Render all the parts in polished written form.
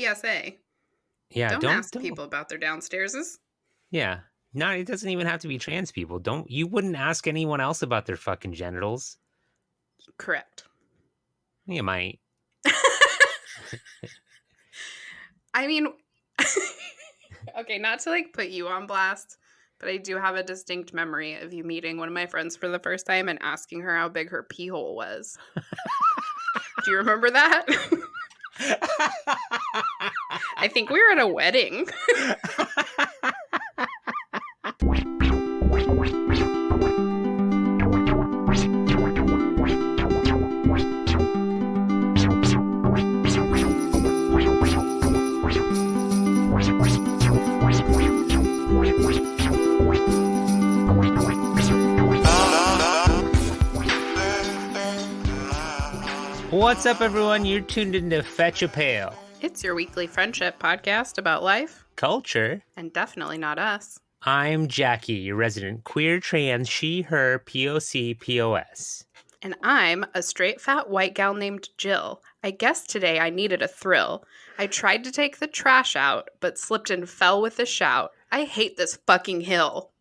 PSA. Yeah, Don't ask people about their downstairses. Yeah. No, it doesn't even have to be trans people. You wouldn't ask anyone else about their fucking genitals. Correct. You might. I mean, okay, not to like put you on blast, but I do have a distinct memory of you meeting one of my friends for the first time and asking her how big her pee hole was. Do you remember that? I think we were at a wedding. What's up, everyone? You're tuned into Fetch a Pail. It's your weekly friendship podcast about life, culture, and definitely not us. I'm Jackie, your resident queer, trans, she, her, POC, POS. And I'm a straight fat white gal named Jill. I guess today I needed a thrill. I tried to take the trash out, but slipped and fell with a shout. I hate this fucking hill.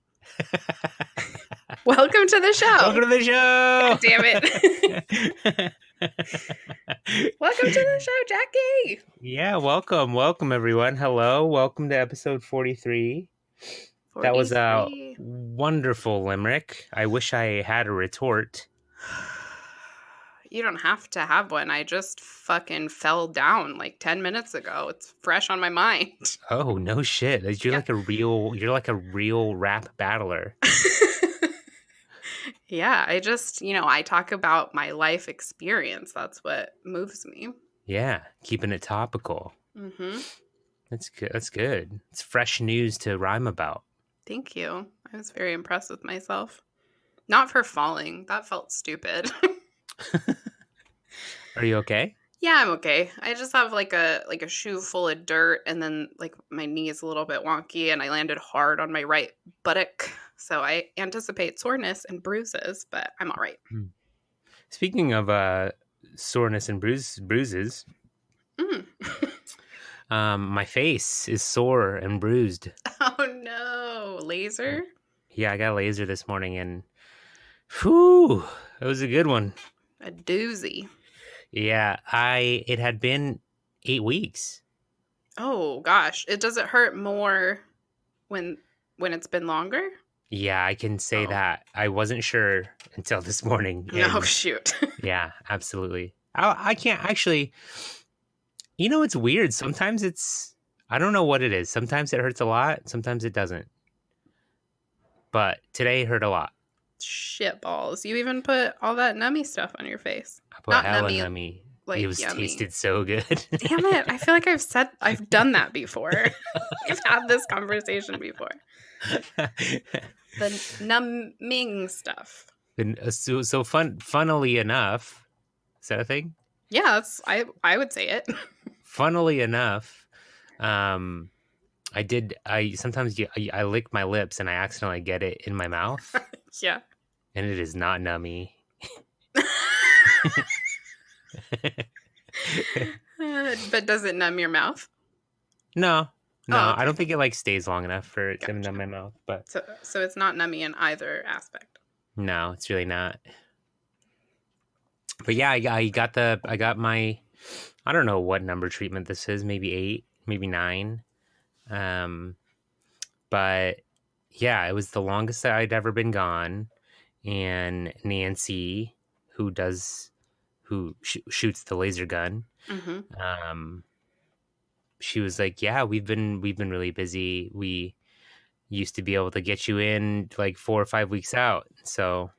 Welcome to the show. Welcome to the show. God damn it. Welcome to the show, Jackie. Yeah, welcome everyone. Hello, welcome to episode 43. That was a wonderful limerick. I wish I had a retort. You don't have to have one. I just fucking fell down like 10 minutes ago. It's fresh on my mind. Oh, no shit. You're like a real rap battler. Yeah, I talk about my life experience. That's what moves me. Yeah, keeping it topical. Mm-hmm. That's good. It's fresh news to rhyme about. Thank you. I was very impressed with myself. Not for falling. That felt stupid. Are you okay? Yeah, I'm okay. I just have like a shoe full of dirt, and then like my knee is a little bit wonky, and I landed hard on my right buttock. So I anticipate soreness and bruises, but I'm all right. Speaking of soreness and bruises, my face is sore and bruised. Oh no, laser? Yeah, I got a laser this morning, and whew, it was a good one. A doozy. Yeah, it had been 8 weeks. Oh gosh, does it hurt more when it's been longer? Yeah, I can say that. I wasn't sure until this morning. Oh, shoot. Yeah, absolutely. I can't actually... it's weird. Sometimes I don't know what it is. Sometimes it hurts a lot. Sometimes it doesn't. But today it hurt a lot. Shit balls. You even put all that nummy stuff on your face. I put hella nummy. Like, it tasted so good. Damn it. I feel like I've done that before. We've had this conversation before. The numbing stuff. Funnily enough, is that a thing? Yeah, I would say it. Funnily enough, I lick my lips and I accidentally get it in my mouth. Yeah. And it is not nummy. But does it numb your mouth? No, okay. I don't think it stays long enough for it to numb my mouth. But so it's not nummy in either aspect. No, it's really not. But yeah, I got my, I don't know what number treatment this is, maybe 8, maybe 9. But yeah, it was the longest that I'd ever been gone. And Nancy, who shoots the laser gun, she was like, yeah, we've been really busy. We used to be able to get you in like 4 or 5 weeks out. So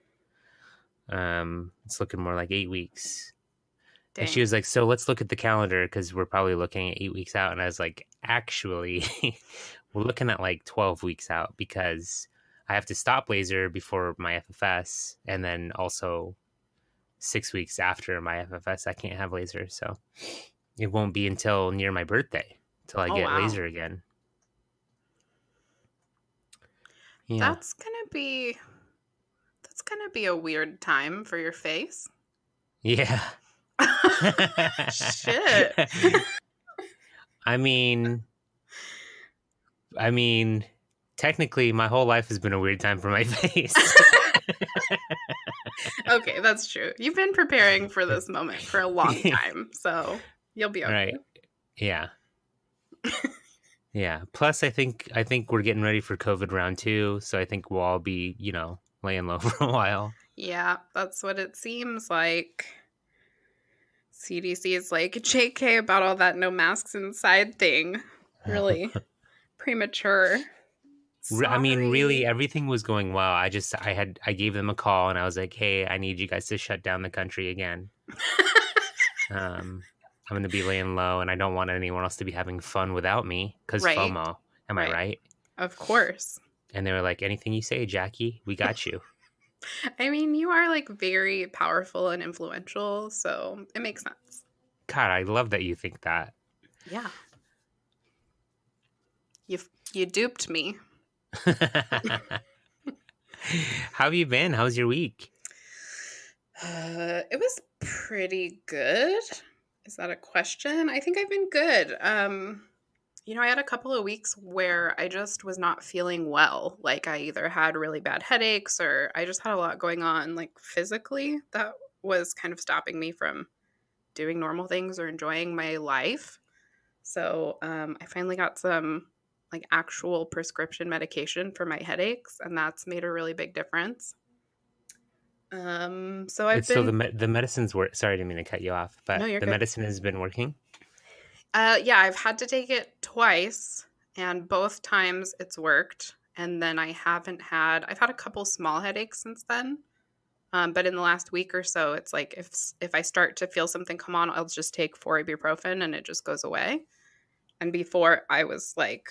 it's looking more like 8 weeks. Dang. And she was like, so let's look at the calendar because we're probably looking at 8 weeks out. And I was like, actually, we're looking at like 12 weeks out because I have to stop laser before my FFS. And then also 6 weeks after my FFS, I can't have laser. So it won't be until near my birthday till I get laser again. Yeah. That's gonna be a weird time for your face. Yeah. Shit. I mean, I mean, technically, my whole life has been a weird time for my face. Okay, that's true. You've been preparing for this moment for a long time, so you'll be okay. Right. Yeah. Yeah. Plus, I think we're getting ready for COVID round 2, so I think we'll all be, laying low for a while. Yeah, that's what it seems like. CDC is like, JK about all that no masks inside thing. Really premature. I mean, really, Sorry. everything was going well. I gave them a call and I was like, "Hey, I need you guys to shut down the country again. Um, I'm going to be laying low, and I don't want anyone else to be having fun without me because Right, FOMO. Am I right. right?" Of course. And they were like, "Anything you say, Jackie, we got you." I mean, you are like very powerful and influential, so it makes sense. God, I love that you think that. Yeah. You duped me. How have you been? How's your week? It was pretty good. Is that a question? I think I've been good. I had a couple of weeks where I just was not feeling well. Like I either had really bad headaches or I just had a lot going on, like physically, that was kind of stopping me from doing normal things or enjoying my life. So I finally got some like actual prescription medication for my headaches, and that's made a really big difference. So I've It's so been the medicines work. Sorry, I didn't mean to cut you off, no, but you're the good. medicine has been working. Yeah, I've had to take it twice, and both times it's worked. And then I've had a couple small headaches since then. But in the last week or so, it's like if I start to feel something come on, I'll just take 4 ibuprofen and it just goes away. And before I was like,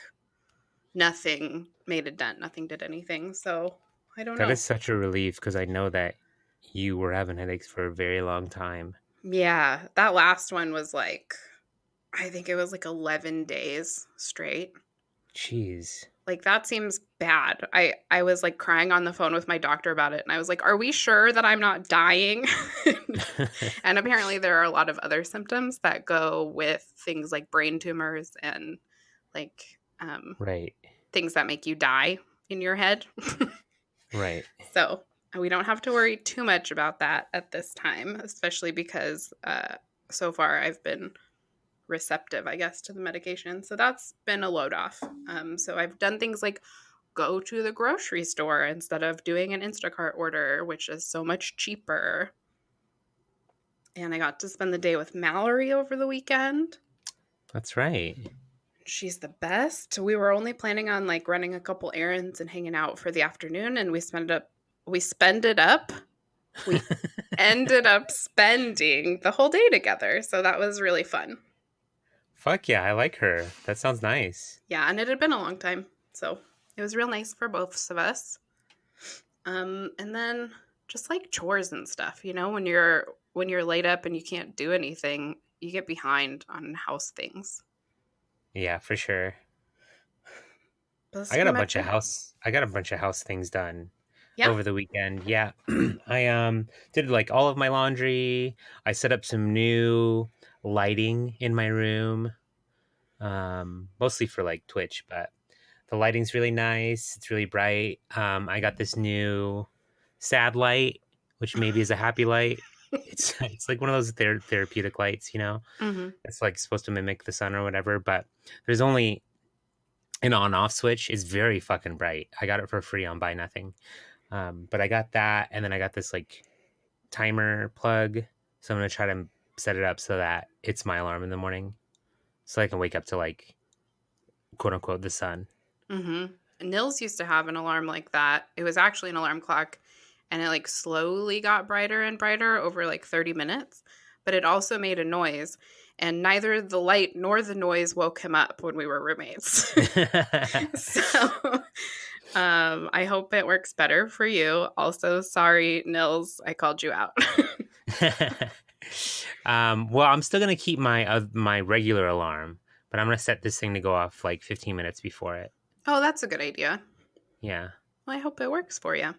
nothing made a dent, nothing did anything. So I don't That know. is such a relief because I know that you were having headaches for a very long time. Yeah, that last one was like, I think it was like 11 days straight. Jeez. Like that seems bad. I was like crying on the phone with my doctor about it and I was like, "Are we sure that I'm not dying?" And apparently there are a lot of other symptoms that go with things like brain tumors and like Right. things that make you die in your head. Right. So we don't have to worry too much about that at this time, especially because so far I've been receptive, I guess, to the medication. So that's been a load off. So I've done things like go to the grocery store instead of doing an Instacart order, which is so much cheaper. And I got to spend the day with Mallory over the weekend. That's right. She's the best. We were only planning on like running a couple errands and hanging out for the afternoon, and we spend it up. We ended up spending the whole day together. So that was really fun. Fuck yeah, I like her. That sounds nice. Yeah, and it had been a long time. So it was real nice for both of us. And then just like chores and stuff, when you're laid up and you can't do anything, you get behind on house things. Yeah, for sure. But that's I got pretty a much bunch of it. house things done Yeah. over the weekend. Yeah. I did like all of my laundry. I set up some new lighting in my room. Mostly for like Twitch, but the lighting's really nice. It's really bright. I got this new sad light, which maybe is a happy light. It's like one of those therapeutic lights, Mm-hmm. It's like supposed to mimic the sun or whatever, but there's only an on-off switch. Is very fucking bright. I got it for free on Buy Nothing. But I got that, and then I got this like timer plug. So I'm gonna try to set it up so that it's my alarm in the morning, so I can wake up to like quote unquote the sun. Mm-hmm. Nils used to have an alarm like that. It was actually an alarm clock, and it like slowly got brighter and brighter over like 30 minutes, but it also made a noise. And neither the light nor the noise woke him up when we were roommates. So I hope it works better for you. Also, sorry, Nils, I called you out. Well, I'm still gonna keep my regular alarm, but I'm gonna set this thing to go off like 15 minutes before it. Oh, that's a good idea. Yeah. Well, I hope it works for you.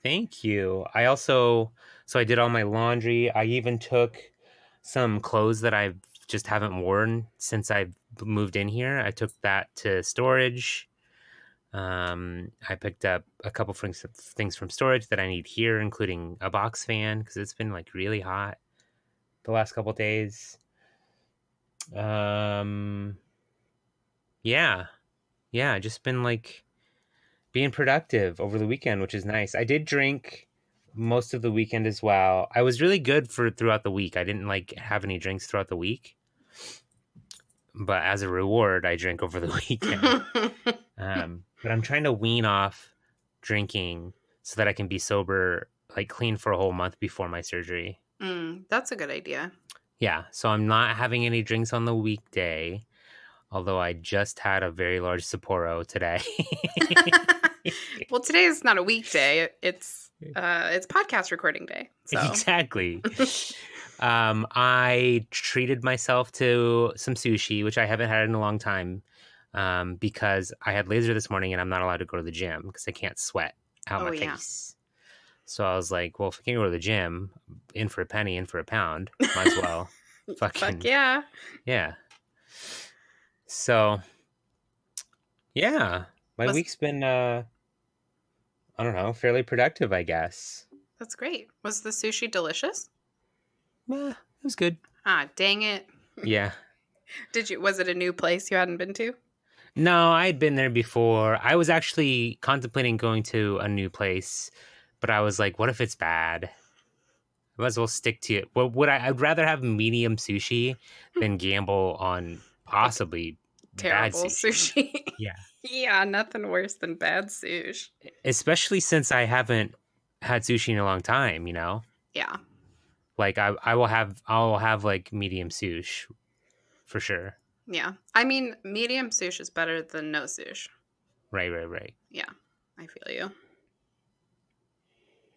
Thank you. So I did all my laundry. I even took some clothes that I just haven't worn since I've moved in here. I took that to storage. I picked up a couple things from storage that I need here, including a box fan because it's been like really hot the last couple days. Yeah, just been like being productive over the weekend, which is nice. I did drink most of the weekend as well. I was really good for throughout the week. I didn't like have any drinks throughout the week, but as a reward, I drank over the weekend. But I'm trying to wean off drinking so that I can be sober, like clean for a whole month before my surgery. That's a good idea. Yeah, so I'm not having any drinks on the weekday, although I just had a very large Sapporo today. Well, today is not a weekday. It's podcast recording day. So. Exactly. I treated myself to some sushi, which I haven't had in a long time, because I had laser this morning and I'm not allowed to go to the gym because I can't sweat out my face. So I was like, well, if I can't go to the gym, in for a penny, in for a pound, might as well. Fuck yeah. Yeah. So, yeah, my week's been, I don't know, fairly productive, I guess. That's great. Was the sushi delicious? It was good. Ah, dang it. Yeah. Was it a new place you hadn't been to? No, I'd been there before. I was actually contemplating going to a new place, but I was like, what if it's bad? I might as well stick to it. Well, I'd rather have medium sushi than gamble on possibly terrible bad sushi. Yeah. Yeah, nothing worse than bad sushi. Especially since I haven't had sushi in a long time, you know? Yeah. Like I'll have like medium sushi for sure. Yeah. I mean, medium sushi is better than no sushi. Right. Yeah, I feel you.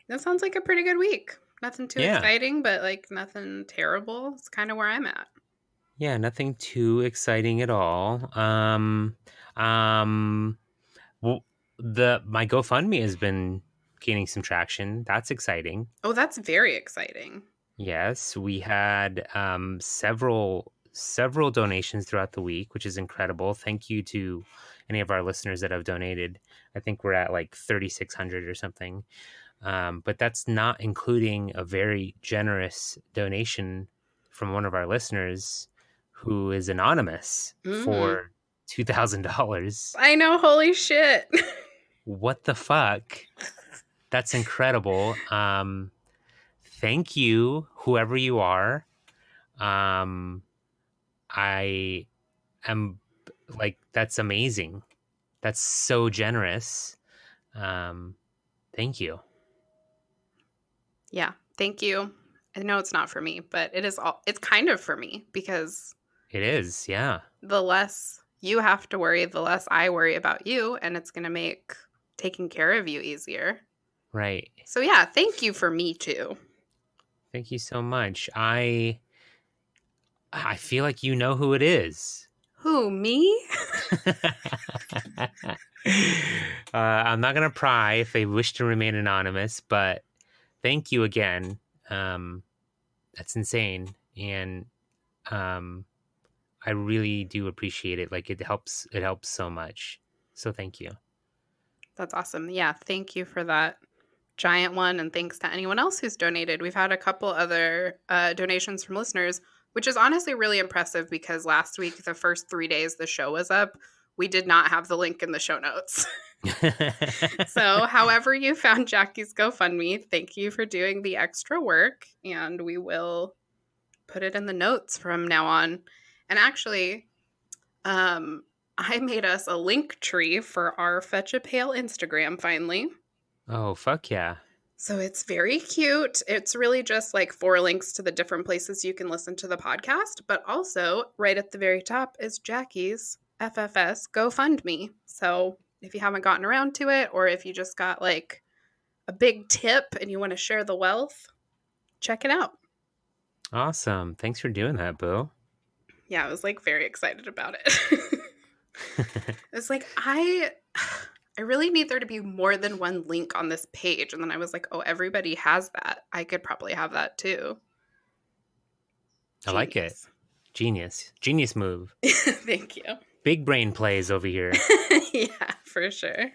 That sounds like a pretty good week. Nothing too exciting, but like nothing terrible. It's kind of where I'm at. Yeah, nothing too exciting at all. Well, my GoFundMe has been gaining some traction. That's exciting. Oh, that's very exciting. Yes, we had several donations throughout the week, which is incredible. Thank you to any of our listeners that have donated. I think we're at like 3,600 or something. But that's not including a very generous donation from one of our listeners who is anonymous for $2,000. I know. Holy shit. What the fuck? That's incredible. Thank you, whoever you are. I am like, that's amazing. That's so generous. Thank you. Yeah, thank you. I know it's not for me, but it's kind of for me because it is, yeah. The less you have to worry, the less I worry about you, and it's going to make taking care of you easier. Right. So yeah, thank you for me too. Thank you so much. I feel like you know who it is. Who, me? I'm not going to pry if they wish to remain anonymous, but thank you again. That's insane. And I really do appreciate it. Like it helps so much. So thank you. That's awesome. Yeah, thank you for that giant one. And thanks to anyone else who's donated. We've had a couple other donations from listeners, which is honestly really impressive because last week, the first 3 days the show was up, we did not have the link in the show notes. So however you found Jackie's GoFundMe, thank you for doing the extra work. And we will put it in the notes from now on. And actually, I made us a link tree for our Fetch a Pail Instagram finally. Oh, fuck yeah. So it's very cute. It's really just like 4 links to the different places you can listen to the podcast. But also, right at the very top is Jackie's FFS GoFundMe. So if you haven't gotten around to it, or if you just got like a big tip and you want to share the wealth, check it out. Awesome. Thanks for doing that, Boo. Yeah, I was like very excited about it. It's like, I really need there to be more than one link on this page. And then I was like, oh, everybody has that. I could probably have that too. I like it. Genius move. Thank you. Big brain plays over here. Yeah, for sure.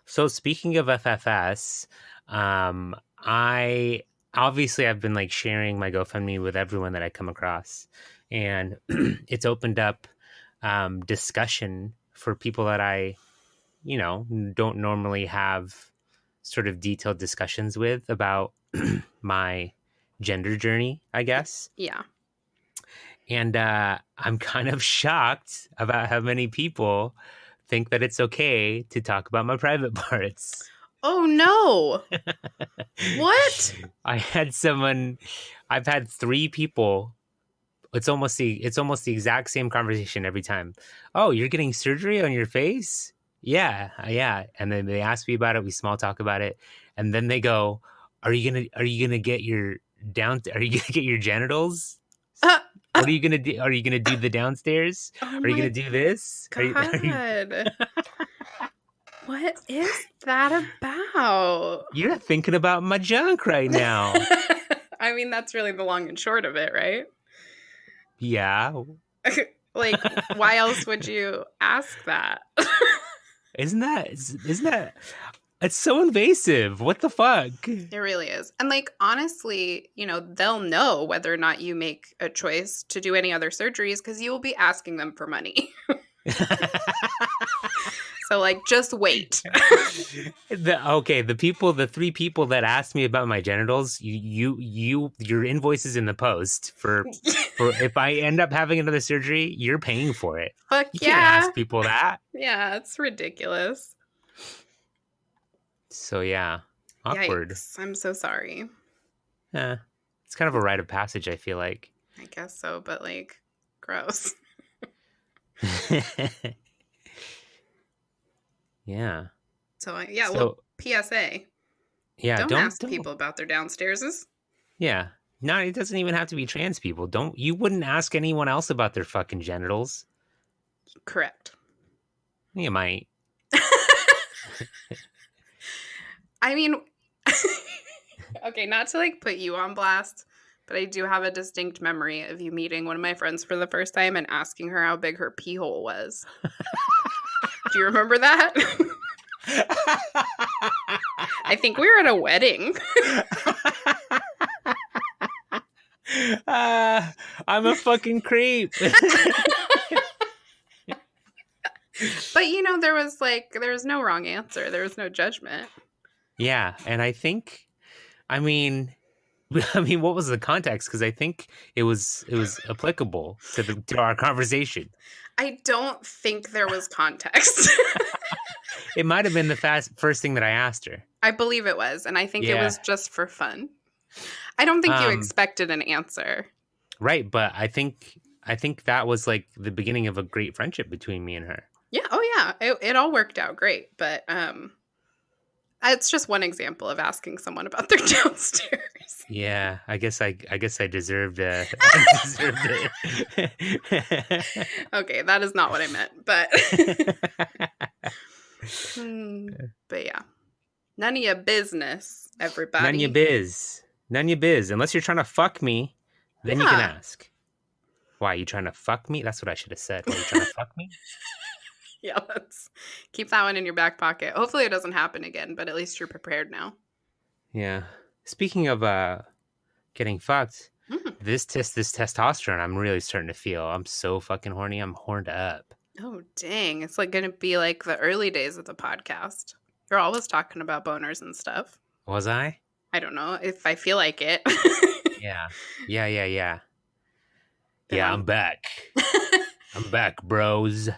So speaking of FFS, I obviously I've been like sharing my GoFundMe with everyone that I come across, and it's opened up discussion for people that I, don't normally have sort of detailed discussions with about my gender journey, I guess. Yeah. And I'm kind of shocked about how many people think that it's okay to talk about my private parts. Oh no. What? I've had three people. It's almost the exact same conversation every time. Oh, you're getting surgery on your face? Yeah, yeah. And then they ask me about it. We small talk about it, and then they go, Are you gonna get your Are you gonna get your genitals? What are you gonna do? Are you gonna do the downstairs? Oh Are you my gonna do this? God. What is that about? You're thinking about my junk right now. I mean, that's really the long and short of it, right? Yeah. Like, why else would you ask that? Isn't that it's so invasive. What the fuck? It really is. And like, honestly, they'll know whether or not you make a choice to do any other surgeries because you will be asking them for money. So like, just wait. The three people that asked me about my genitals, your invoice is in the post for if I end up having another surgery, you're paying for it. Fuck You yeah. can't ask people that. Yeah, it's ridiculous. So yeah, awkward. Yikes. I'm so sorry. Yeah, it's kind of a rite of passage, I feel like. I guess so, but like, gross. Yeah. So well, PSA. Yeah, don't ask people about their downstairses. Yeah. No, it doesn't even have to be trans people. You wouldn't ask anyone else about their fucking genitals. Correct. You might. I mean, okay, not to like put you on blast, but I do have a distinct memory of you meeting one of my friends for the first time and asking her how big her pee hole was. Do you remember that? I think we were at a wedding. I'm a fucking creep. But there was no wrong answer. There was no judgment. Yeah, and I mean, what was the context? Because I think it was applicable to our conversation. I don't think there was context. It might have been the first thing that I asked her. I believe it was, and I think it was just for fun. I don't think you expected an answer. Right, but I think that was like the beginning of a great friendship between me and her. Yeah, oh yeah, it all worked out great, but it's just one example of asking someone about their downstairs. Yeah, I guess I deserved it. Okay, that is not what I meant, but but yeah, none of your business, everybody. None of your biz. Unless you're trying to fuck me, then you can ask. Why, you trying to fuck me? That's what I should have said. Why, you trying to fuck me? Yeah, let's keep that one in your back pocket. Hopefully it doesn't happen again, but at least you're prepared now. Yeah. Speaking of getting fucked, this testosterone I'm really starting to feel. I'm so fucking horny. I'm horned up. Oh, dang. It's like going to be like the early days of the podcast. You're always talking about boners and stuff. Was I? I don't know if I feel like it. Yeah. Yeah, I'm back. I'm back, bros.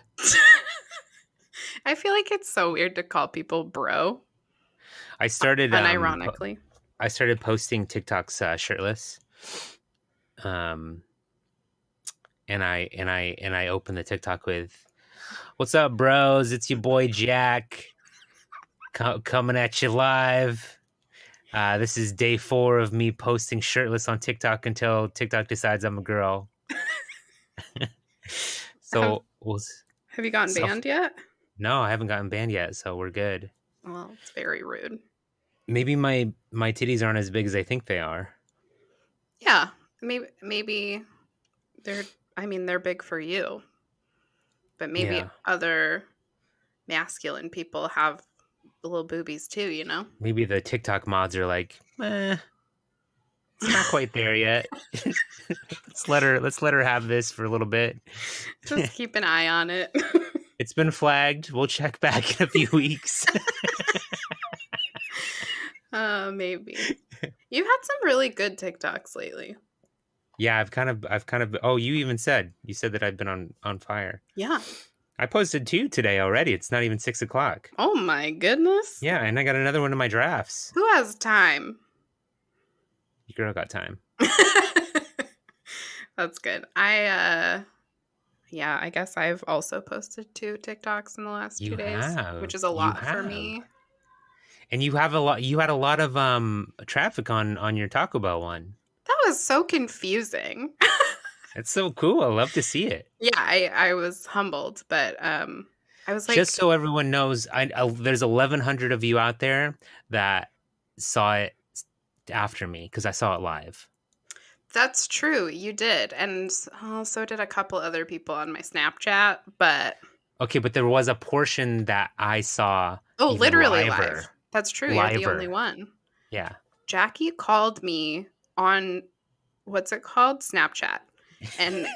I feel like it's so weird to call people bro. I started unironically. I started posting TikToks shirtless. And I opened the TikTok with, "What's up, bros? It's your boy Jack coming at you live. This is day 4 of me posting shirtless on TikTok until TikTok decides I'm a girl." So have you gotten banned yet? No, I haven't gotten banned yet, so we're good. Well, it's very rude. Maybe my titties aren't as big as I think they are. Yeah, maybe they're I mean, they're big for you, but maybe Yeah. other masculine people have little boobies too, you know? Maybe the TikTok mods are like, it's not quite there yet. Let's let her have this for a little bit. Just keep an eye on it. It's been flagged. We'll check back in a few weeks. Maybe. You've had some really good TikToks lately. Yeah, I've kind of oh, you said that I've been on fire. Yeah. I posted 2 today already. It's not even 6 o'clock. Oh my goodness. Yeah, and I got another one in my drafts. Who has time? Your girl got time. That's good. Yeah, I guess I've also posted 2 TikToks in the last 2 You days, have. which is a You lot for have. me. And you had a lot of traffic on your Taco Bell one. That was so confusing. It's so cool. I love to see it. Yeah, I was humbled, but I was like, Just so everyone knows, there's 1,100 of you out there that saw it after me because I saw it live. that's true, you did. And so did a couple other people on my Snapchat, but Okay, but there was a portion that I saw. oh, even literally liver. live. That's true. You're the only Liver. one. Yeah. Jackie called me on what's it called? Snapchat. And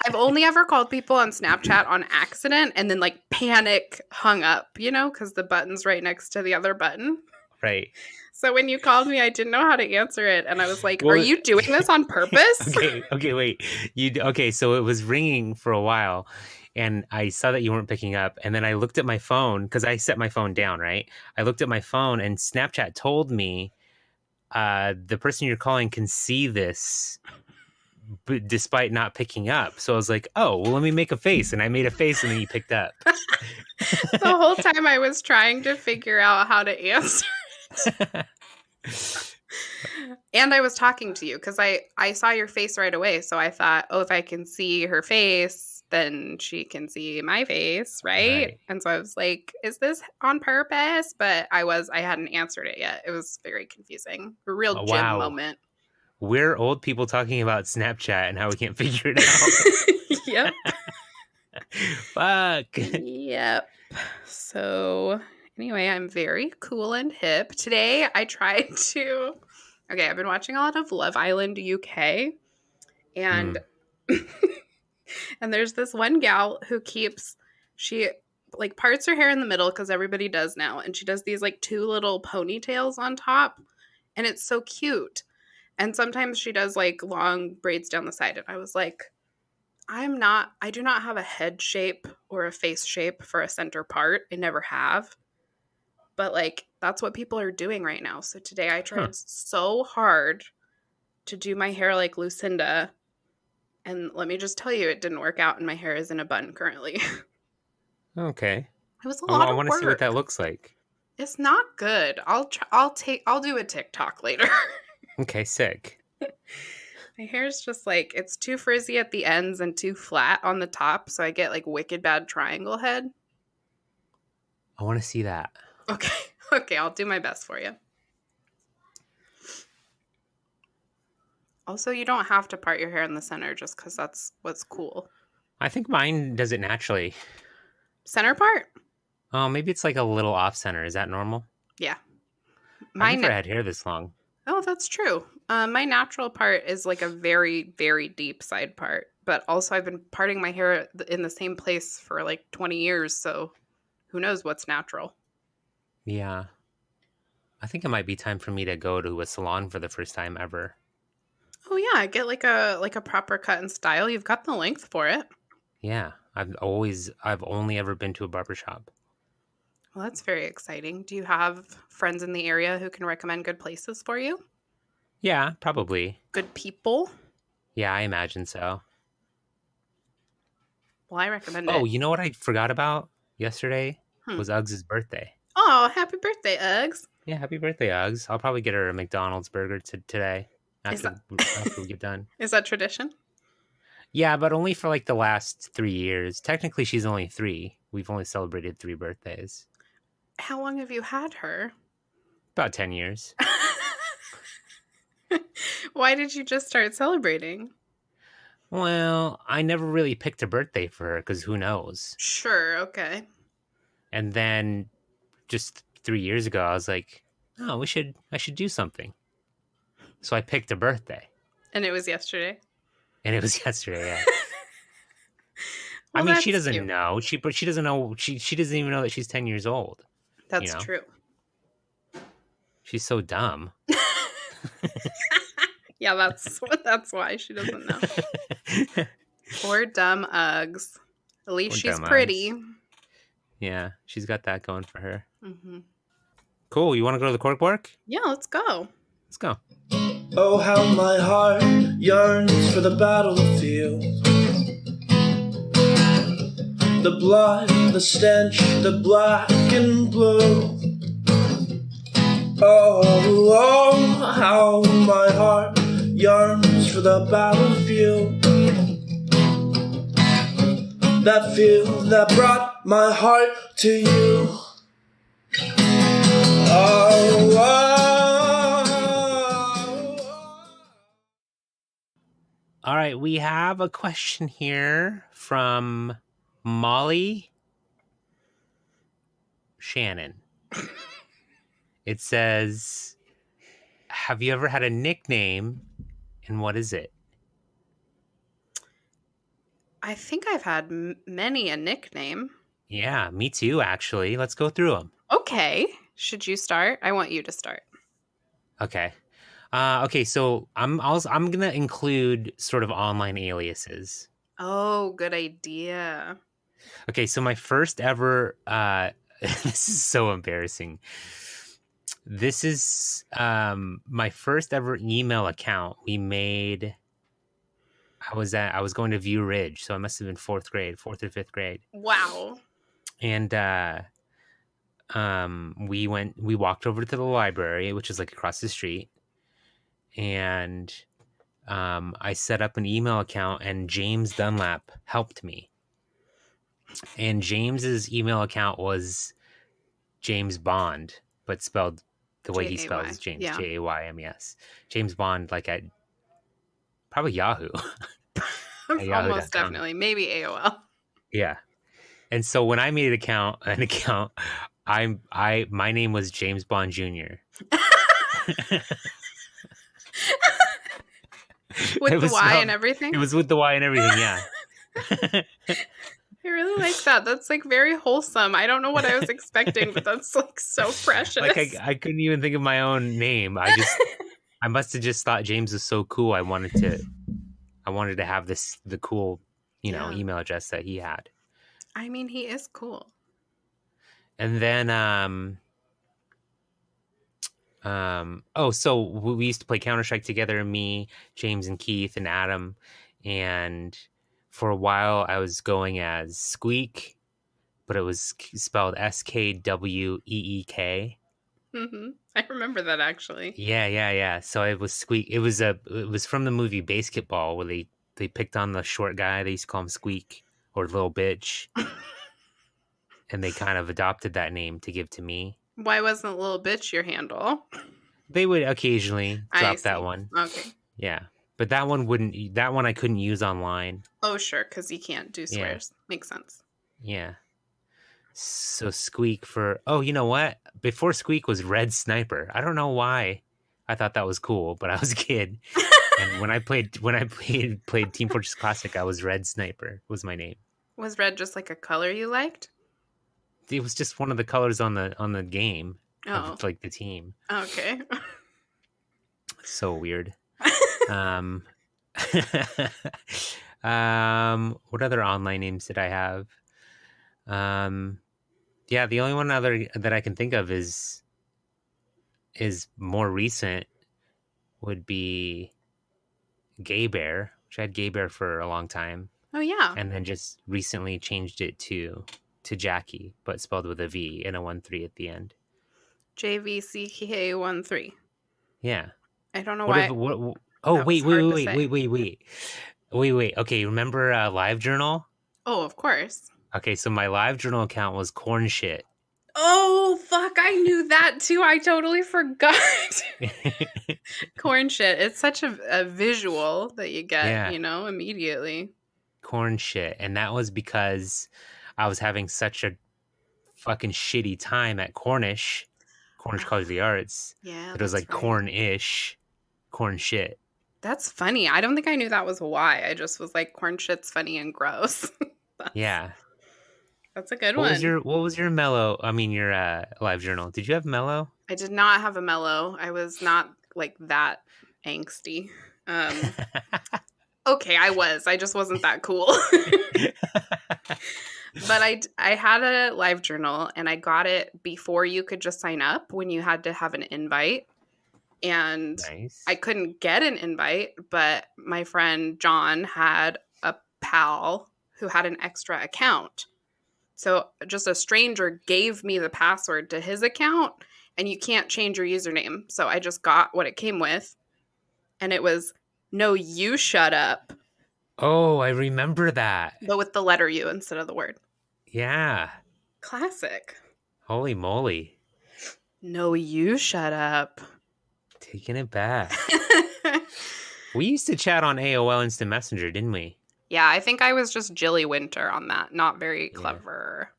I've only ever called people on Snapchat on accident and then like panic hung up, you know, because the button's right next to the other button. Right. So when you called me, I didn't know how to answer it. And I was like, Well, are you doing this on purpose? Okay, wait. Okay, so it was ringing for a while and I saw that you weren't picking up and then I looked at my phone because I set my phone down, right? I looked at my phone and Snapchat told me the person you're calling can see this despite not picking up. So I was like, oh, well, let me make a face. And I made a face and then you picked up. The whole time I was trying to figure out how to answer. And I was talking to you because I saw your face right away. So I thought, oh, if I can see her face, then she can see my face, right? And so I was like, is this on purpose? But I hadn't answered it yet. It was very confusing. A real gym moment. We're old people talking about Snapchat and how we can't figure it out. Yep. Fuck. Yep. So anyway, I'm very cool and hip. Today I tried to... Okay, I've been watching a lot of Love Island UK. And and there's this one gal who she like parts her hair in the middle because everybody does now. And she does these like 2 little ponytails on top. And it's so cute. And sometimes she does like long braids down the side. And I was like, I do not have a head shape or a face shape for a center part. I never have. But like, that's what people are doing right now. So today I tried so hard to do my hair like Lucinda. And let me just tell you, it didn't work out and my hair is in a bun currently. Okay. It was a lot of work. I want to see what that looks like. It's not good. I'll do a TikTok later. Okay, sick. My hair is just like, it's too frizzy at the ends and too flat on the top. So I get like wicked bad triangle head. I want to see that. Okay, I'll do my best for you. Also, you don't have to part your hair in the center just because that's what's cool. I think mine does it naturally. Center part? Oh, maybe it's like a little off center. Is that normal? Yeah. I've never had hair this long. Oh, that's true. My natural part is like a very, very deep side part. But also I've been parting my hair in the same place for like 20 years. So who knows what's natural. Yeah. I think it might be time for me to go to a salon for the first time ever. Oh yeah, get like a proper cut and style. You've got the length for it. Yeah. I've only ever been to a barbershop. Well, that's very exciting. Do you have friends in the area who can recommend good places for you? Yeah, probably. Good people? Yeah, I imagine so. Well, I recommend it. Oh, you know what I forgot about yesterday? Was Uggs' birthday. Oh, happy birthday, Uggs. Yeah, happy birthday, Uggs. I'll probably get her a McDonald's burger today after we get done. Is that tradition? Yeah, but only for like the last 3 years. Technically, she's only 3. We've only celebrated 3 birthdays. How long have you had her? About 10 years. Why did you just start celebrating? Well, I never really picked a birthday for her because who knows? Sure, okay. And then just 3 years ago, I was like, oh, I should do something. So I picked a birthday. And it was yesterday. And it was yesterday, yeah. I Well, mean, she that's doesn't cute. know. She doesn't know. She doesn't even know that she's 10 years old. You That's know, true. she's so dumb. Yeah, that's why she doesn't know. Poor dumb Uggs. At least Poor she's dumb pretty. Uggs. Yeah, she's got that going for her. Mm-hmm. Cool. You want to go to the corkbork? Yeah, let's go. Let's go. Oh, how my heart yearns for the battlefield. The blood, the stench, the black and blue. Oh, how my heart yearns for the battlefield. That field that brought my heart to you. Oh, All right, we have a question here from Molly Shannon. It says, have you ever had a nickname and what is it? I think I've had many a nickname. Yeah, me too, actually. Let's go through them. Okay. Should you start? I want you to start. Okay. Okay, so I'm gonna include sort of online aliases. Oh, good idea. Okay, so my first ever this is so embarrassing. This is my first ever email account we made. I was going to View Ridge, so I must have been fourth or fifth grade. Wow. And we walked over to the library, which is like across the street. And I set up an email account, and James Dunlap helped me. And James's email account was James Bond, but spelled the way he spells James, yeah. Jaymes. James Bond, like at probably Yahoo. Almost definitely. Maybe AOL. Yeah. And so when I made an account, my name was JaymesBondJr. With the Y and everything? It was with the Y and everything, yeah. I really like that. That's like very wholesome. I don't know what I was expecting, but that's like so precious. Like I couldn't even think of my own name. I must have just thought James was so cool. I wanted to have the cool, email address that he had. I mean, he is cool. And then so we used to play Counter-Strike together, me, James and Keith and Adam, and for a while I was going as Squeak, but it was spelled SKWEEK. Mm-hmm. I remember that actually. Yeah. So it was Squeak. It was from the movie Basketball, where they picked on the short guy. They used to call him Squeak or Little Bitch. And they kind of adopted that name to give to me. Why wasn't Little Bitch your handle? They would occasionally drop that one. Okay. Yeah. But that one I couldn't use online. Oh, sure, because you can't do swears. Yeah. Makes sense. Yeah. So Squeak you know what? Before Squeak was Red Sniper. I don't know why I thought that was cool, but I was a kid. And when I played Team Fortress Classic, I was Red Sniper was my name. Was red just like a color you liked? It was just one of the colors on the game. Oh. Of, like the team. Okay. So weird. What other online names did I have? Yeah, the only one other that I can think of is more recent would be Gay Bear, which I had Gay Bear for a long time. Oh yeah. And then just recently changed it to Jackie, but spelled with a V and a 1-3 at the end. JVCK13. Yeah. I don't know why. Wait. Okay, remember LiveJournal? Oh, of course. Okay, so my LiveJournal account was corn shit. Oh, fuck Fuck, I knew that too. I totally forgot. Corn shit. It's such a visual that you get, Yeah. immediately. Corn shit. And that was because I was having such a fucking shitty time at Cornish College of the Arts. Yeah, It was like right. corn-ish, corn shit. That's funny. I don't think I knew that was why. I just was like, corn shit's funny and gross. Yeah. That's a good What one. was your mellow? I mean, your live journal. Did you have mellow? I did not have a mellow. I was not like that angsty. Okay, I was. I just wasn't that cool. But I had a live journal, and I got it before you could just sign up, when you had to have an invite. And Nice. I couldn't get an invite, but my friend John had a pal who had an extra account. So just a stranger gave me the password to his account, and you can't change your username. So I just got what it came with, and it was "No, you shut up," Oh, I remember that. but with the letter U instead of the word. Yeah. Classic. Holy moly. No, you shut up. Taking it back. We used to chat on AOL Instant Messenger, didn't we? Yeah, I think I was just Jilly Winter on that. Not very clever.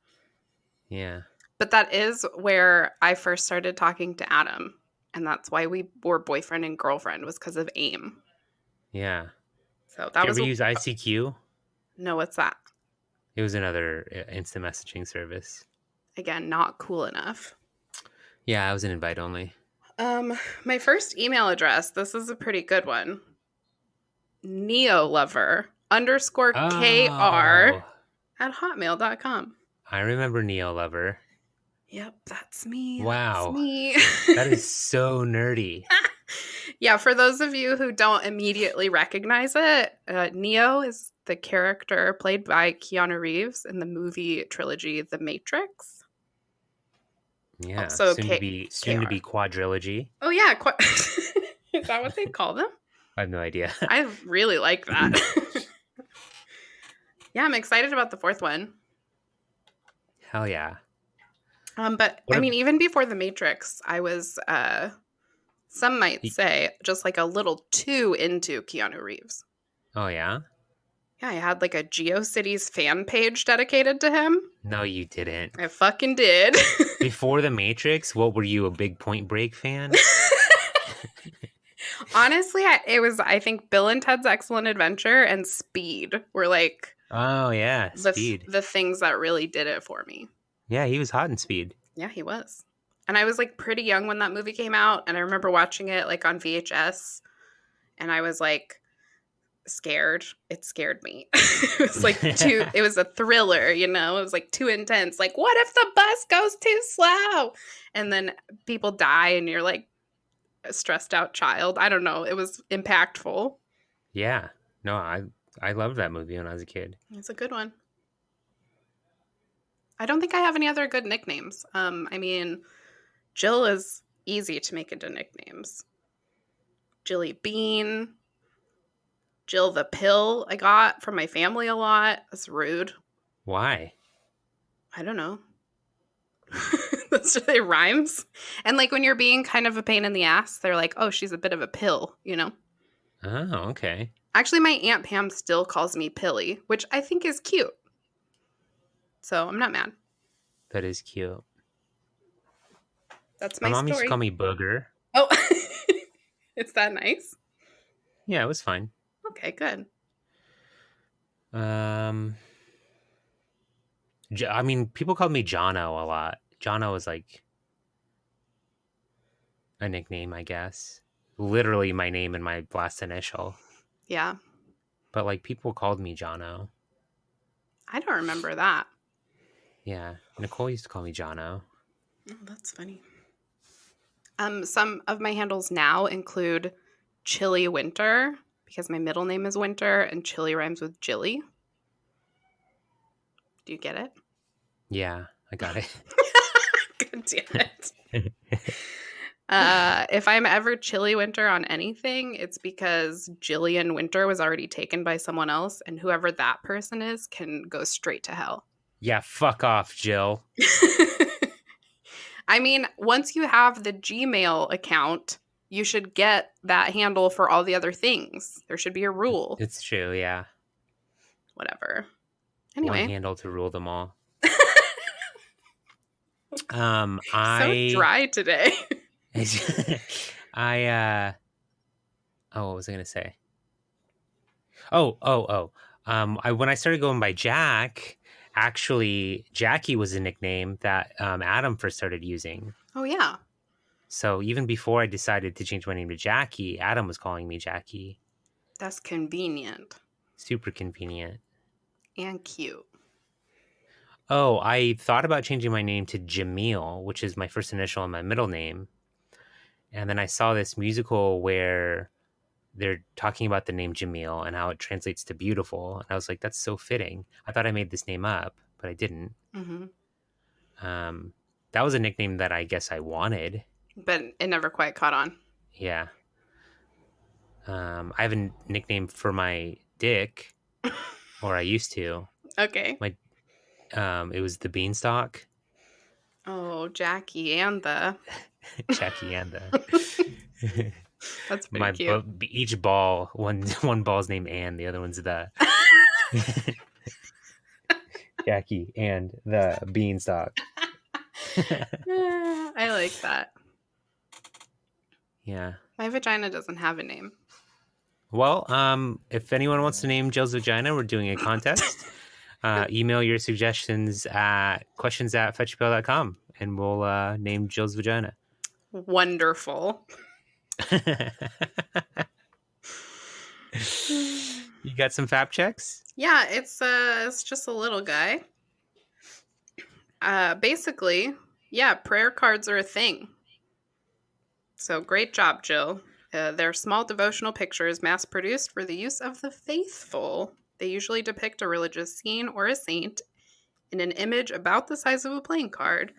Yeah. But that is where I first started talking to Adam. And that's why we were boyfriend and girlfriend, was because of AIM. Yeah. So that was. Did you ever use ICQ? No, what's that? It was another instant messaging service. Again, not cool enough. Yeah, I was an invite only. My first email address, this is a pretty good one. neolover _KR @hotmail.com. I remember Neolover. Yep, that's me. Wow. That's me. That is so nerdy. Yeah, for those of you who don't immediately recognize it, Neo is the character played by Keanu Reeves in the movie trilogy The Matrix. Yeah, Also, soon to be quadrilogy. Oh yeah, is that what they call them? I have no idea. I really like that. Yeah, I'm excited about the fourth one. Hell yeah. But I mean, even before The Matrix, I was, some might say, just like a little too into Keanu Reeves. Oh yeah? Yeah, I had like a GeoCities fan page dedicated to him. No, you didn't. I fucking did. Before The Matrix, what were you, a big Point Break fan? Honestly, I think Bill and Ted's Excellent Adventure and Speed were like, oh yeah, Speed. The things that really did it for me. Yeah, he was hot in Speed. Yeah, he was. And I was like pretty young when that movie came out, and I remember watching it like on VHS, and I was like scared. It scared me. It was like it was a thriller, it was like too intense. Like, what if the bus goes too slow? And then people die and you're like a stressed out child. I don't know. It was impactful. Yeah. No, I loved that movie when I was a kid. It's a good one. I don't think I have any other good nicknames. I mean, Jill is easy to make into nicknames. Jilly Bean. Jill the Pill I got from my family a lot. That's rude. Why? I don't know. Those are their rhymes. And like when you're being kind of a pain in the ass, they're like, oh, she's a bit of a pill, Oh, okay. Actually, my Aunt Pam still calls me Pilly, which I think is cute. So I'm not mad. That is cute. That's my mom story. used to call me Booger. Oh, is that nice? Yeah, it was fine. Okay, good. I mean, people called me Jono a lot. Jono was like a nickname, I guess. Literally my name and my last initial. Yeah. But like people called me Jono. I don't remember that. Yeah. Nicole used to call me Jono. Oh, that's funny. Some of my handles now include Chilly Winter, because my middle name is Winter and Chilly rhymes with Jilly. Do you get it? Yeah, I got it. God damn it. If I'm ever Chilly Winter on anything, it's because Jillian Winter was already taken by someone else, and whoever that person is can go straight to hell. Yeah, fuck off, Jill. I mean, once you have the Gmail account, you should get that handle for all the other things. There should be a rule. It's true, yeah. Whatever. One Anyway. handle to rule them all. So dry today. what was I gonna say? When I started going by Jack, actually Jackie was a nickname that Adam first started using. Oh yeah. So even before I decided to change my name to Jackie, Adam was calling me Jackie. That's convenient. Super convenient. And cute. Oh, I thought about changing my name to Jameel, which is my first initial and my middle name. And then I saw this musical where they're talking about the name Jameel and how it translates to beautiful. And I was like, that's so fitting. I thought I made this name up, but I didn't. Mm-hmm. That was a nickname that I guess I wanted. But it never quite caught on. Yeah. I have a nickname for my dick, or I used to. Okay. It was the Beanstalk. Oh, Jackie and the... Jackie and the... That's pretty cute. Each ball, one ball's named Ann, the other one's the... Jackie and the Beanstalk. I like that. Yeah. My vagina doesn't have a name. Well, if anyone wants to name Jill's vagina, we're doing a contest. Email your suggestions at questions@fetchapel.com and we'll name Jill's vagina. Wonderful. You got some fap checks? Yeah, it's just a little guy. Basically, yeah, prayer cards are a thing. So great job, Jill. They're small devotional pictures mass-produced for the use of the faithful. They usually depict a religious scene or a saint in an image about the size of a playing card.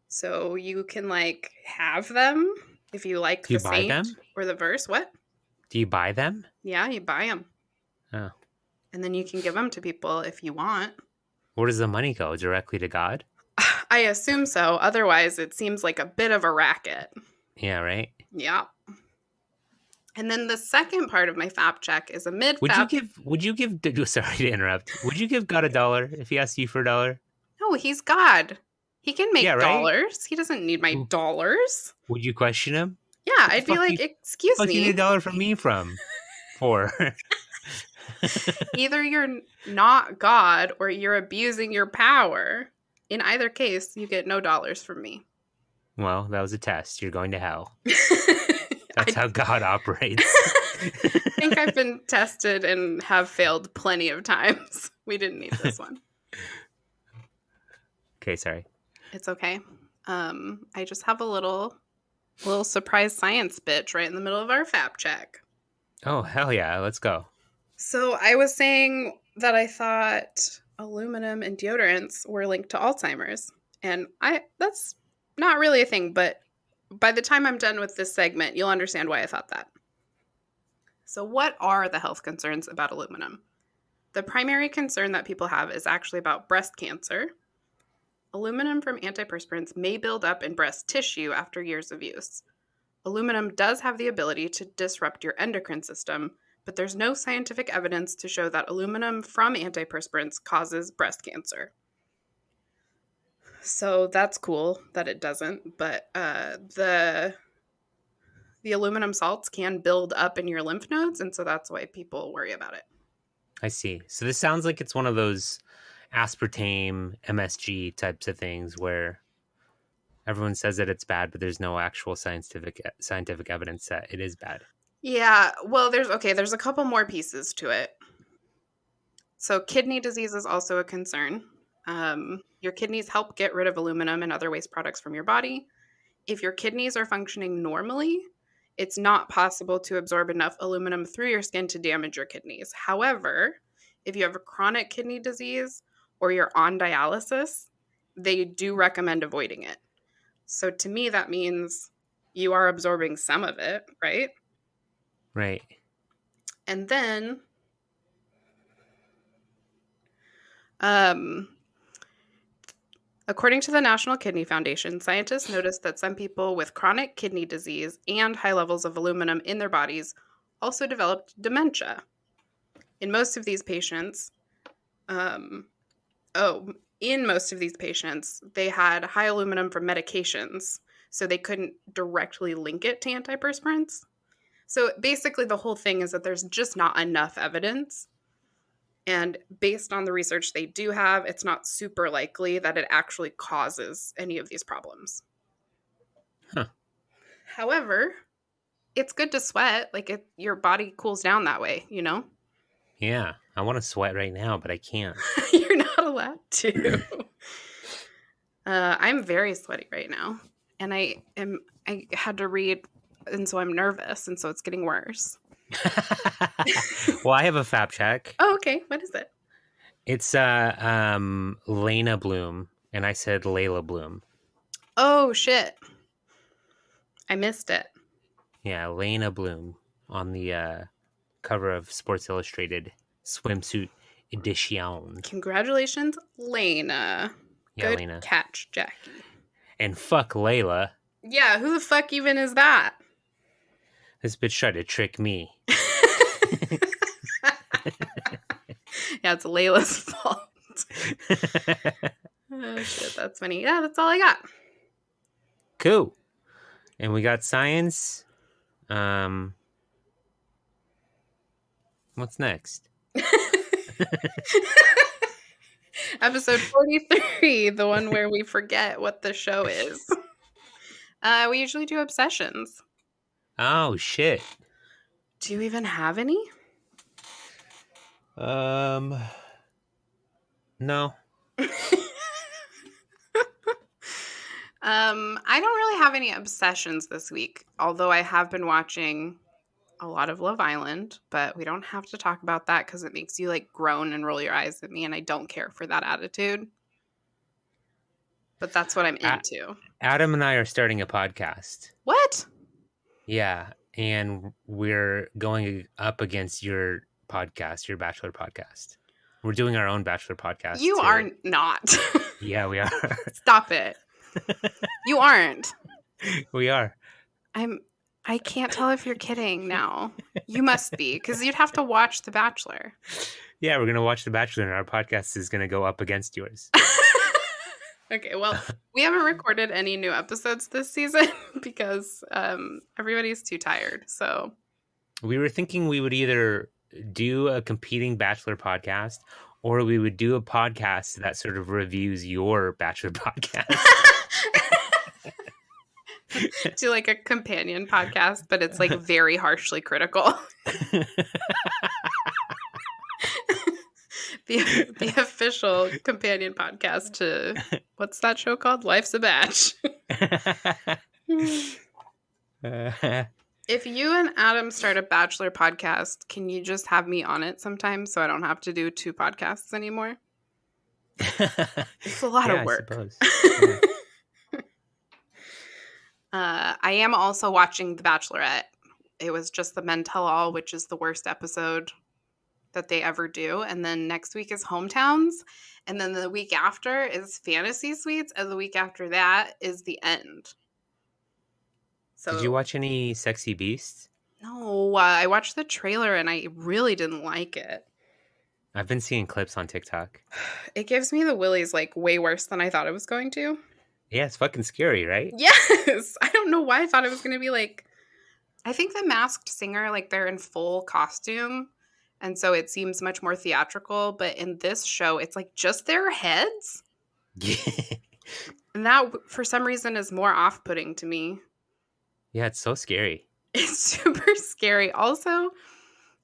So you can, like, have them if you like the saint them? Or the verse. What? Do you buy them? Yeah, you buy them. Oh. And then you can give them to people if you want. Where does the money go? Directly to God? I assume so. Otherwise, it seems like a bit of a racket. Yeah, right? Yeah. And then the second part of my fap check is a mid-fap. Would you give, sorry to interrupt, would you give God $1 if he asked you for $1? No, he's God. He can make dollars. He doesn't need my dollars. Would you question him? Yeah, I'd be like, excuse me. What do you need $1 from me for? Either you're not God or you're abusing your power. In either case, you get no dollars from me. Well, that was a test. You're going to hell. That's how God operates. I think I've been tested and have failed plenty of times. We didn't need this one. Okay, sorry. It's okay. I just have a little surprise science bitch right in the middle of our fap check. Oh, hell yeah. Let's go. So I was saying that I thought aluminum and deodorants were linked to Alzheimer's. And that's not really a thing, but by the time I'm done with this segment, you'll understand why I thought that. So what are the health concerns about aluminum? The primary concern that people have is actually about breast cancer. Aluminum from antiperspirants may build up in breast tissue after years of use. Aluminum does have the ability to disrupt your endocrine system, but there's no scientific evidence to show that aluminum from antiperspirants causes breast cancer. So that's cool that it doesn't, but the aluminum salts can build up in your lymph nodes, and so that's why people worry about it. I see. So this sounds like it's one of those aspartame, MSG types of things where everyone says that it's bad, but there's no actual scientific evidence that it is bad. Yeah, well, there's a couple more pieces to it. So kidney disease is also a concern. Your kidneys help get rid of aluminum and other waste products from your body. If your kidneys are functioning normally, it's not possible to absorb enough aluminum through your skin to damage your kidneys. However, if you have a chronic kidney disease or you're on dialysis, they do recommend avoiding it. So to me, that means you are absorbing some of it, right? Right. And then According to the National Kidney Foundation, scientists noticed that some people with chronic kidney disease and high levels of aluminum in their bodies also developed dementia. In most of these patients, they had high aluminum from medications, so they couldn't directly link it to antiperspirants. So basically the whole thing is that there's just not enough evidence. And based on the research they do have, it's not super likely that it actually causes any of these problems. Huh. However, it's good to sweat. Like, your body cools down that way, you know? Yeah. I want to sweat right now, but I can't. You're not allowed to. I'm very sweaty right now. And I had to read, and so I'm nervous, and so it's getting worse. Well, I have a fap check. Oh, okay. What is it? It's Lena Bloom, and I said Layla Bloom. Oh, shit. I missed it. Yeah, Lena Bloom on the cover of Sports Illustrated swimsuit edition. Congratulations, Lena. Yeah, Good Lena. catch, Jackie. And fuck Layla. Yeah, who the fuck even is that? This bitch tried to trick me. Yeah, it's Layla's fault. Oh, shit, that's funny. Yeah, that's all I got. Cool. And we got science. What's next? Episode 43, the one where we forget what the show is. We usually do obsessions. Oh, shit. Do you even have any? No. I don't really have any obsessions this week, although I have been watching a lot of Love Island, but we don't have to talk about that because it makes you like groan and roll your eyes at me, and I don't care for that attitude. But that's what I'm into. Adam and I are starting a podcast. What? Yeah, and we're going up against your podcast, your Bachelor podcast. We're doing our own Bachelor podcast. You are not. Yeah, we are. Stop it. You aren't. We are. I can't tell if you're kidding now. You must be, because you'd have to watch The Bachelor. Yeah, we're going to watch The Bachelor, and our podcast is going to go up against yours. Okay, well, we haven't recorded any new episodes this season because everybody's too tired. So we were thinking we would either do a competing Bachelor podcast, or we would do a podcast that sort of reviews your Bachelor podcast. Do like a companion podcast, but it's like very harshly critical. The official companion podcast to, what's that show called? Life's a Batch. If you and Adam start a Bachelor podcast, can you just have me on it sometime so I don't have to do 2 podcasts anymore? It's a lot of work. I suppose. I am also watching The Bachelorette. It was just the Men Tell All, which is the worst episode that they ever do. And then next week is Hometowns. And then the week after is Fantasy Suites. And the week after that is The End. So, did you watch any Sexy Beasts? No, I watched the trailer and I really didn't like it. I've been seeing clips on TikTok. It gives me the willies like way worse than I thought it was going to. Yeah, it's fucking scary, right? Yes. I don't know why I thought it was going to be like, I think The Masked Singer, like they're in full costume. And so it seems much more theatrical. But in this show, it's like just their heads. Yeah. And that, for some reason, is more off-putting to me. Yeah, it's so scary. It's super scary. Also,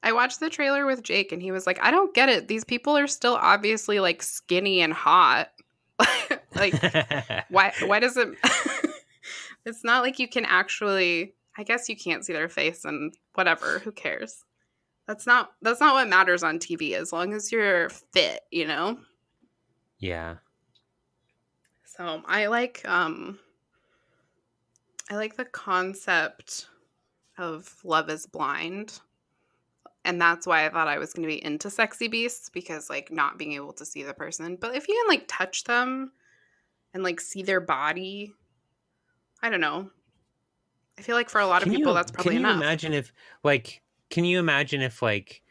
I watched the trailer with Jake and he was like, I don't get it. These people are still obviously like skinny and hot. Like, why does it... It's not like you can actually... I guess you can't see their face and whatever. Who cares? That's not what matters on TV as long as you're fit, you know? Yeah. So I like the concept of Love is Blind. And that's why I thought I was going to be into Sexy Beasts, because like not being able to see the person. But if you can like touch them and like see their body. I don't know. I feel like for a lot of people that's probably enough. Can you imagine if like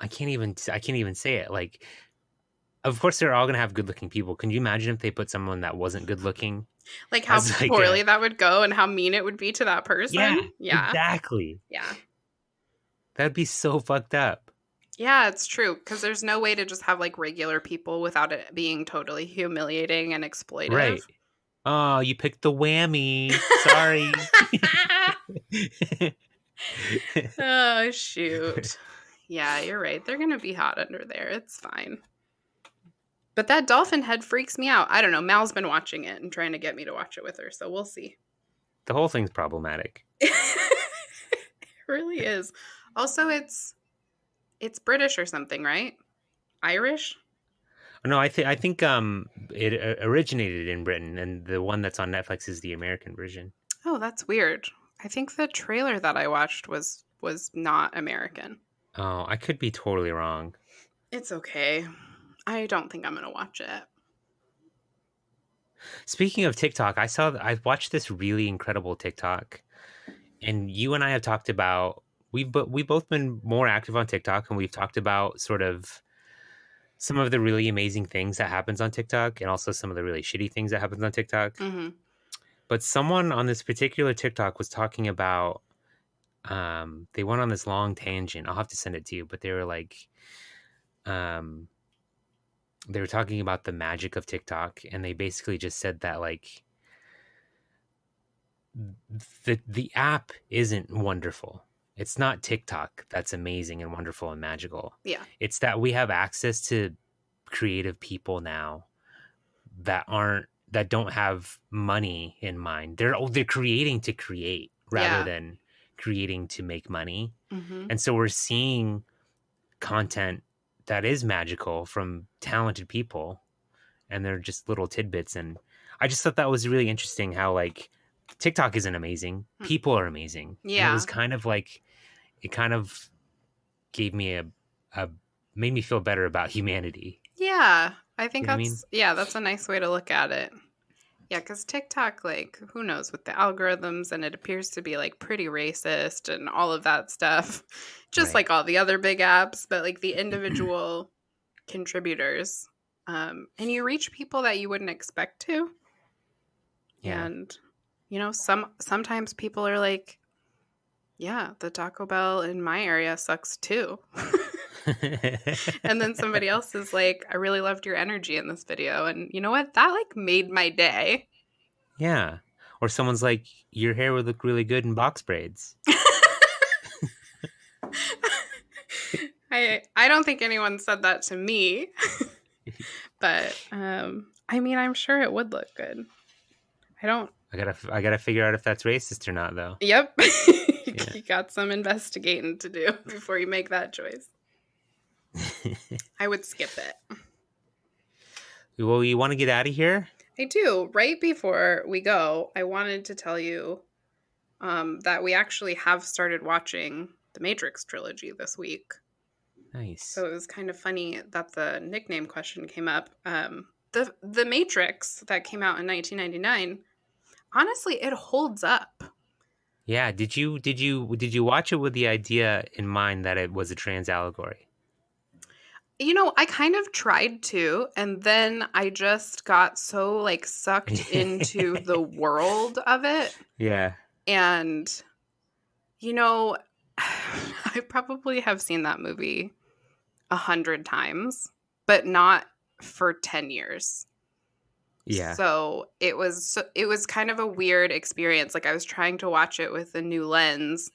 I can't even say it. Like, of course they're all gonna have good looking people. Can you imagine if they put someone that wasn't good looking? Like how poorly that would go and how mean it would be to that person? Yeah. Exactly. Yeah. That'd be so fucked up. Yeah, it's true. Because there's no way to just have like regular people without it being totally humiliating and exploitive. Right. Oh, you picked the whammy. Sorry. Oh, shoot. Yeah, you're right. They're going to be hot under there. It's fine. But that dolphin head freaks me out. I don't know. Mal's been watching it and trying to get me to watch it with her, so we'll see. The whole thing's problematic. It really is. Also, it's British or something, right? Irish? No, I think it originated in Britain, and the one that's on Netflix is the American version. Oh, that's weird. I think the trailer that I watched was not American. Oh, I could be totally wrong. It's okay. I don't think I'm going to watch it. Speaking of TikTok, I watched this really incredible TikTok, and you and I have talked about we've both been more active on TikTok, and we've talked about sort of some of the really amazing things that happens on TikTok, and also some of the really shitty things that happens on TikTok. Mm-hmm. But someone on this particular TikTok was talking about they went on this long tangent. I'll have to send it to you, but they were like they were talking about the magic of TikTok, and they basically just said that like the app isn't wonderful. It's not TikTok that's amazing and wonderful and magical. Yeah. It's that we have access to creative people now that don't have money in mind. They're creating to create rather than creating to make money. Mm-hmm. And so we're seeing content that is magical from talented people, and they're just little tidbits. And I just thought that was really interesting how like TikTok isn't amazing. People are amazing. Yeah. And it was kind of like, it kind of gave me made me feel better about humanity. Yeah. I think You know that's a nice way to look at it. Yeah, because TikTok, like, who knows with the algorithms, and it appears to be, like, pretty racist and all of that stuff, just like all the other big apps, but, like, the individual contributors, and you reach people that you wouldn't expect to, and, you know, sometimes people are like, yeah, the Taco Bell in my area sucks too. And then somebody else is like, I really loved your energy in this video. And you know what? That like made my day. Yeah. Or someone's like, your hair would look really good in box braids. I don't think anyone said that to me. But I mean, I'm sure it would look good. I gotta figure out if that's racist or not, though. Yep. You got some investigating to do before you make that choice. I would skip it. Well, you want to get out of here? I do. Right before we go, I wanted to tell you that we actually have started watching the Matrix trilogy this week. Nice. So it was kind of funny that the nickname question came up. The Matrix that came out in 1999, honestly, it holds up. Yeah. Did you watch it with the idea in mind that it was a trans allegory? You know, I kind of tried to, and then I just got so like sucked into the world of it. Yeah. And, you know, I probably have seen that movie 100 times, but not for 10 years. Yeah. So it was kind of a weird experience. Like I was trying to watch it with a new lens,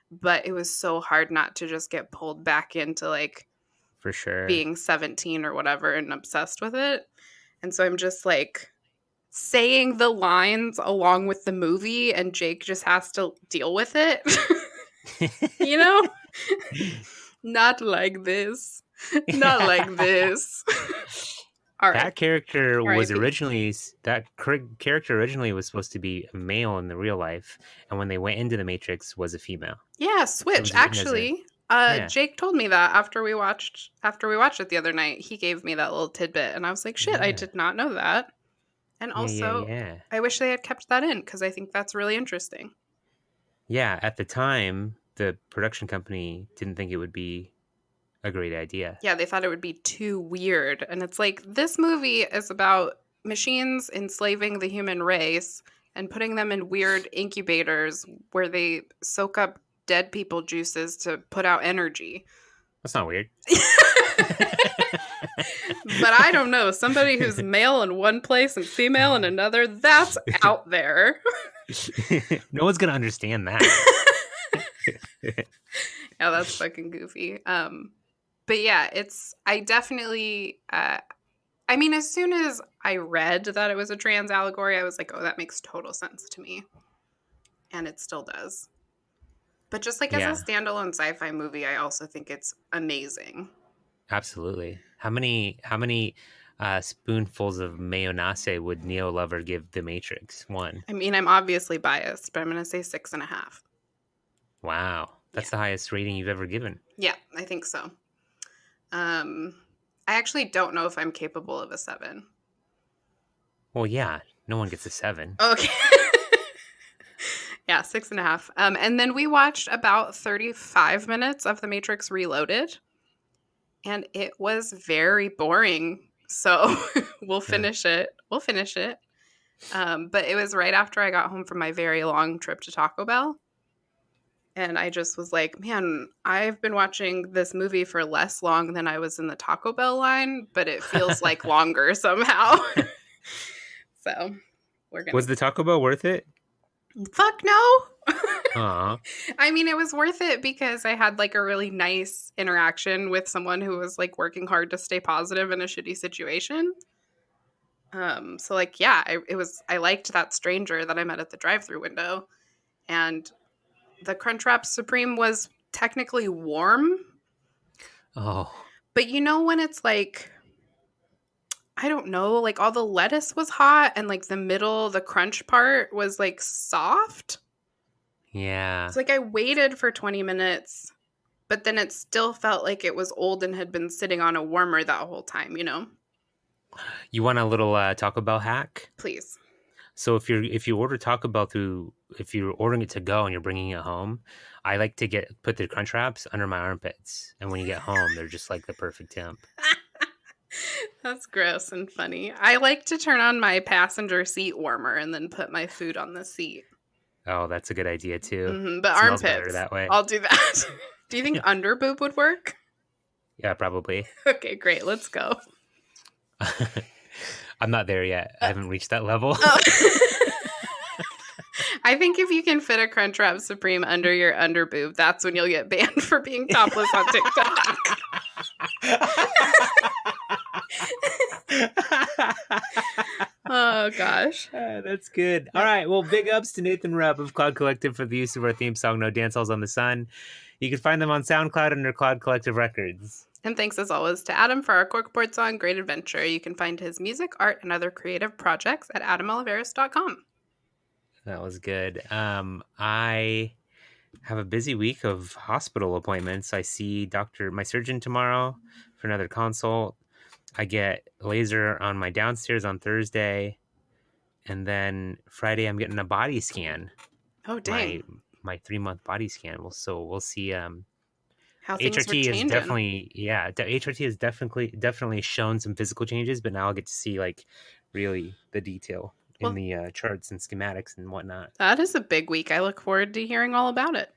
but it was so hard not to just get pulled back into like, for sure, being 17 or whatever and obsessed with it. And so I'm just like saying the lines along with the movie, and Jake just has to deal with it. You know? Not like this. Not like this. All right. That character originally was supposed to be a male in the real life, and when they went into the Matrix was a female. Yeah, switch actually. Jake told me that after we watched it the other night. He gave me that little tidbit, and I was like, shit, I did not know that. And also, I wish they had kept that in because I think that's really interesting. Yeah, at the time, the production company didn't think it would be a great idea. Yeah, they thought it would be too weird. And it's like, this movie is about machines enslaving the human race and putting them in weird incubators where they soak up dead people juices to put out energy. That's not weird. But I don't know. Somebody who's male in one place and female in another, that's out there. No one's going to understand that. Yeah, that's fucking goofy. But yeah, I definitely, I mean, as soon as I read that it was a trans allegory, I was like, oh, that makes total sense to me. And it still does. But just like as a standalone sci-fi movie, I also think it's amazing. Absolutely. How many spoonfuls of mayonnaise would Neo Lover give The Matrix? 1. I mean, I'm obviously biased, but I'm going to say 6.5. Wow. That's the highest rating you've ever given. Yeah, I think so. I actually don't know if I'm capable of a 7. Well, yeah. No one gets a 7. Okay. Yeah, 6.5. And then we watched about 35 minutes of The Matrix Reloaded. And it was very boring. So we'll finish it. But it was right after I got home from my very long trip to Taco Bell. And I just was like, man, I've been watching this movie for less long than I was in the Taco Bell line, but it feels like longer somehow. So we're gonna. Was the Taco Bell worth it? Fuck no. Aww. I mean, it was worth it because I had like a really nice interaction with someone who was like working hard to stay positive in a shitty situation. So like, yeah, I liked that stranger that I met at the drive-thru window, and the Crunchwrap Supreme was technically warm. Oh. But you know when it's like, I don't know, like all the lettuce was hot and like the crunch part was like soft. Yeah. It's like I waited for 20 minutes, but then it still felt like it was old and had been sitting on a warmer that whole time, you know? You want a little Taco Bell hack? Please. So if you order Taco Bell if you're ordering it to go and you're bringing it home, I like to put the crunch wraps under my armpits, and when you get home, they're just like the perfect temp. That's gross and funny. I like to turn on my passenger seat warmer and then put my food on the seat. Oh, that's a good idea too. Mm-hmm, but armpits, that way. I'll do that. Do you think under boob would work? Yeah, probably. Okay, great. Let's go. I'm not there yet. I haven't reached that level. Oh. I think if you can fit a Crunchwrap Supreme under your under boob, that's when you'll get banned for being topless on TikTok. Oh, gosh. That's good. All right. Well, big ups to Nathan Rupp of Cloud Collective for the use of our theme song, No Dance Halls on the Sun. You can find them on SoundCloud under Cloud Collective Records. And thanks, as always, to Adam for our corkboard song, Great Adventure. You can find his music, art, and other creative projects at adamoliveris.com. That was good. I have a busy week of hospital appointments. I see my surgeon tomorrow for another consult. I get laser on my downstairs on Thursday. And then Friday, I'm getting a body scan. Oh, dang. My 3-month body scan. So we'll see. How things HRT were changing. is definitely, HRT has definitely shown some physical changes, but now I'll get to see like really the detail in the charts and schematics and whatnot. That is a big week. I look forward to hearing all about it.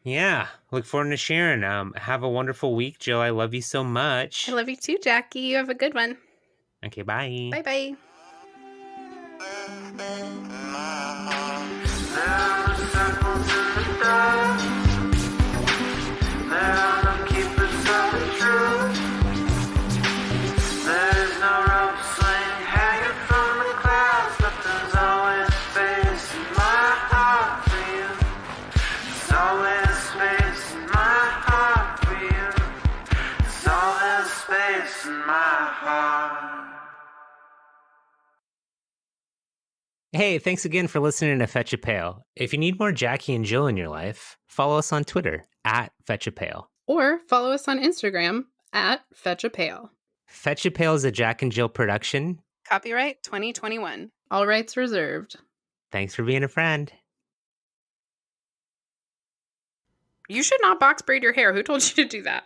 Yeah, look forward to sharing. Have a wonderful week, Jill. I love you so much. I love you too, Jackie. You have a good one. Okay, bye. Bye-bye. Hey, thanks again for listening to Fetch a Pail. If you need more Jackie and Jill in your life, follow us on Twitter at Fetch a Pail. Or follow us on Instagram at Fetch a Pail. Fetch a Pail is a Jack and Jill production. Copyright 2021. All rights reserved. Thanks for being a friend. You should not box braid your hair. Who told you to do that?